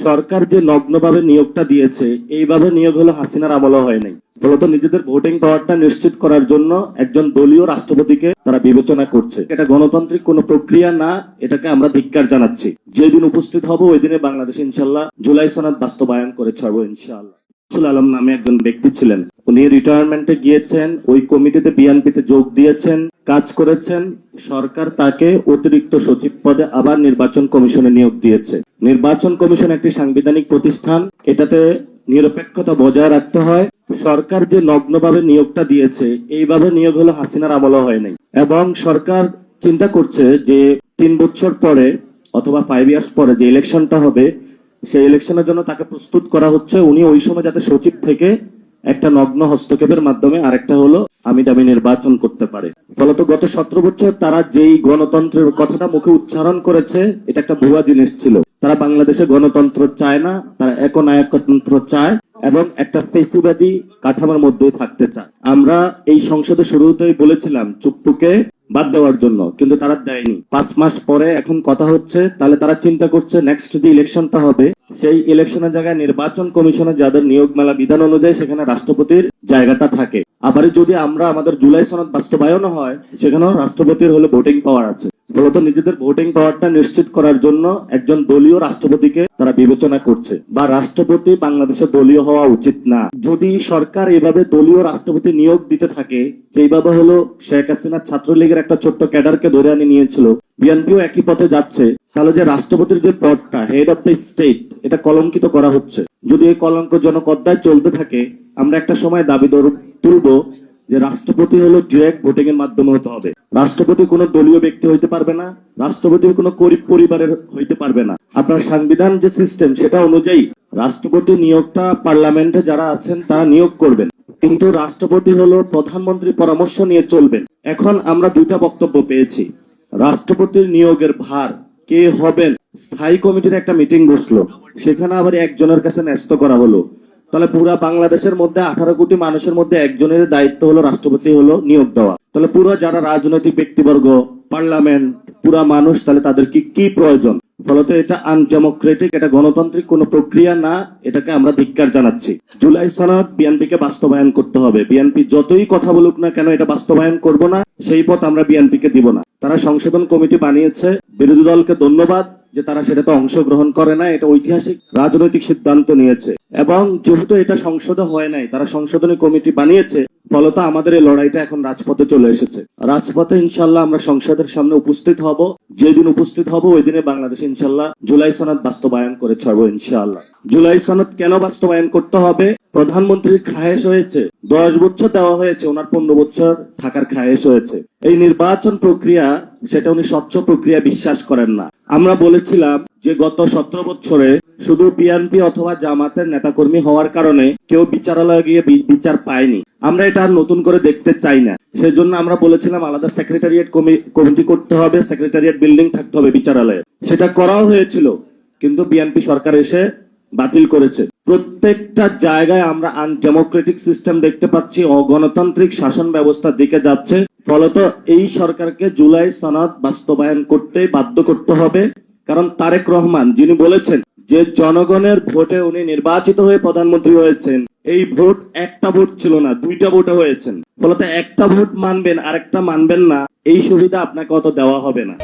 সরকার যে নগ্নভাবে নিয়োগটা দিয়েছে, এইভাবে নিয়োগ হলো হাসিনার আমলও হয় নাই। মূলত নিজেদের ভোটিং পাওয়ারটা নিশ্চিত করার জন্য একজন দলীয় রাষ্ট্রপতিকে তারা বিবেচনা করছে। এটা গণতান্ত্রিক কোনো প্রক্রিয়া না, এটাকে আমরা ধিক্কার জানাচ্ছি। যেদিন উপস্থিত হব ওই দিনে বাংলাদেশ ইনশাল্লাহ জুলাই সনদ বাস্তবায়ন করে ছাড়বো ইনশাআল্লাহ। আলম নামে একজন ব্যক্তি ছিলেন, উনি রিটায়ারমেন্টে গিয়েছেন, ওই কমিটিতে বিএনপিতে যোগ দিয়েছেন, কাজ করেছেন। সরকার তাকে অতিরিক্ত সচিব পদে আবার নির্বাচন কমিশনে নিয়োগ দিয়েছে। নির্বাচন কমিশন একটি সাংবিধানিক প্রতিষ্ঠান, এটাতে নিরপেক্ষতা বজায় রাখতে হয়। সরকার যে নগ্নভাবে নিয়োগটা দিয়েছে, এইভাবে নিয়োগ হলো হাসিনার আমলও হয় নাই। এবং সরকার চিন্তা করছে যে 3 বছর পরে অথবা 5 ইয়ার্স পরে যে ইলেকশনটা হবে, সেই ইলেকশনের জন্য তাকে প্রস্তুত করা হচ্ছে। উনি ওই সময় যাতে সচিব থেকে একটা নগ্ন হস্তক্ষেপের মাধ্যমে আরেকটা হলো আমি দামি নির্বাচন করতে পারে। ফলত গত 17 বছর তারা যেই গণতন্ত্রের কথাটা মুখে উচ্চারণ করেছে, এটা একটা ভুয়া জিনিস ছিল। তারা বাংলাদেশে গণতন্ত্র চায় না, তারা একনায়কতন্ত্র চায় এবং একটা ফেসিবাদী কাঠামোর মধ্যেই থাকতে চায়। আমরা এই সংসদে শুরুতেই বলেছিলাম চুপ্পুকে বাদ দেওয়ার জন্য, কিন্তু তারা দেয়নি। 5 মাস পরে এখন কথা হচ্ছে, তাহলে তারা চিন্তা করছে নেক্সট যে ইলেকশনটা হবে, সেই ইলেকশনের জায়গায় নির্বাচন কমিশনে যাদের নিয়োগ মেলা বিধান অনুযায়ী সেখানে রাষ্ট্রপতির জায়গাটা থাকে। আবার যদি আমরা আমাদের জুলাই সনদ বাস্তবায়ন হয়, সেখানেও রাষ্ট্রপতির হলে ভোটিং পাওয়ার আছে। মূলত নিজেদের ভোটিং পাওয়ারটা নিশ্চিত করার জন্য একজন দলীয় রাষ্ট্রপতিকে তারা বিবেচনা করছে, বা রাষ্ট্রপতি বাংলাদেশে দলীয় হওয়া উচিত না। যদি সরকার এভাবে দলীয় রাষ্ট্রপতি নিয়োগ দিতে থাকে, যেভাবে হলো শেখ হাসিনা ছাত্রলীগের একটা ছোট্ট ক্যাডারকে ধরে আনি নিয়েছিল, বিএনপিও একই পথে যাচ্ছে, তাহলে যে রাষ্ট্রপতির যে পদটা হেড অফ দ্য স্টেট, এটা কলঙ্কিত করা হচ্ছে। যদি এই কলঙ্কজনক অধ্যায় চলতে থাকে, আমরা একটা সময় দাবি তুলব যে রাষ্ট্রপতি হলো ডিরেক্ট ভোটিং এর মাধ্যমে হতে হবে। রাষ্ট্রপতি কোনো দলীয় ব্যক্তি হইতে পারবে না, রাষ্ট্রপতি কোনো গরিব পরিবারের হইতে পারবে না। আপনার সংবিধান যে সিস্টেম, সেটা অনুযায়ী রাষ্ট্রপতি নিয়োগটা পার্লামেন্টে যারা আছেন তারা নিয়োগ করবেন, কিন্তু রাষ্ট্রপতি হলো প্রধানমন্ত্রীর পরামর্শ নিয়ে চলবেন। এখন আমরা দুইটা বক্তব্য পেয়েছি। রাষ্ট্রপতির নিয়োগের ভার কে হবেন, স্থায়ী কমিটির একটা মিটিং বসলো, সেখানে আবার একজনের কাছে ন্যস্ত করা হলো। তাহলে পুরা বাংলাদেশের মধ্যে 18 কোটি মানুষের মধ্যে একজনের দায়িত্ব হলো রাষ্ট্রপতি হলো নিয়োগ দেওয়া। তাহলে পুরো যারা রাজনৈতিক ব্যক্তিবর্গ, পার্লামেন্ট, পুরা মানুষ, তাহলে তাদের কি প্রয়োজন? ফলত এটা আনডেমোক্রেটিক, এটা গণতান্ত্রিক কোন প্রক্রিয়া না, এটাকে আমরা ধিক্কার জানাচ্ছি। জুলাই সনদ বিএনপিকে বাস্তবায়ন করতে হবে। বিএনপি যতই কথা বলুক না কেন, এটা বাস্তবায়ন করব না, সেই পথ আমরা বিএনপিকে দিব না। তারা সংশোধন কমিটি বানিয়েছে, বিরোধী দলকে ধন্যবাদ যে তারা সেটাতে অংশগ্রহণ করে না, এটা ঐতিহাসিক রাজনৈতিক সিদ্ধান্ত নিয়েছে। এবং যেহেতু এটা সংসদে হয় নাই, তারা সংশোধনী কমিটি বানিয়েছে, ফলত আমাদের এই লড়াইটা এখন রাজপথে চলে এসেছে। রাজপথে ইনশাল্লাহ আমরা সংসদের সামনে উপস্থিত হব। যেদিন উপস্থিত হব ওই দিনে বাংলাদেশ ইনশাল্লাহ জুলাই সনদ বাস্তবায়ন করে ছাড়বো ইনশাআল্লাহ। জুলাই সনদ কেন বাস্তবায়ন করতে হবে? প্রধানমন্ত্রীর খায়েশ হয়েছে, 10 বছর দেওয়া হয়েছে, ওনার 15 বছর থাকার খায়েশ হয়েছে। এই নির্বাচন প্রক্রিয়া, সেটা উনি স্বচ্ছ প্রক্রিয়া বিশ্বাস করেন না। আমরা বলেছিলাম যে গত 17 বছরে শুধু বিএনপি অথবা জামাতের নেতাকর্মী হওয়ার কারণে কেউ বিচারালয়ে গিয়ে বিচার পায়নি। আমরা এটা আর নতুন করে দেখতে চাই না। সেজন্য আমরা বলেছিলাম আলাদা সেক্রেটারিয়েট কমিটি করতে হবে, সেক্রেটারিয়েট বিল্ডিং থাকতে হবে বিচারালয়ে। সেটা করাও হয়েছিল, কিন্তু বিএনপি সরকার এসে বাতিল করেছে। প্রত্যেকটা জায়গায় আমরা আনডেমোক্রেটিক সিস্টেম দেখতে পাচ্ছি, অগণতান্ত্রিক শাসন ব্যবস্থার দিকে যাচ্ছে। ফলত এই সরকারকে জুলাই সনদ বাস্তবায়ন করতে বাধ্য করতে হবে। কারণ তারেক রহমান যিনি বলেছেন যে জনগণের ভোটে উনি নির্বাচিত হয়ে প্রধানমন্ত্রী হয়েছেন, এই ভোট একটা ভোট ছিল না, 2টা ভোটে হয়েছেন। ফলত একটা ভোট মানবেন, আরেকটা মানবেন না, এই সুবিধা আপনাকে অত দেওয়া হবে না।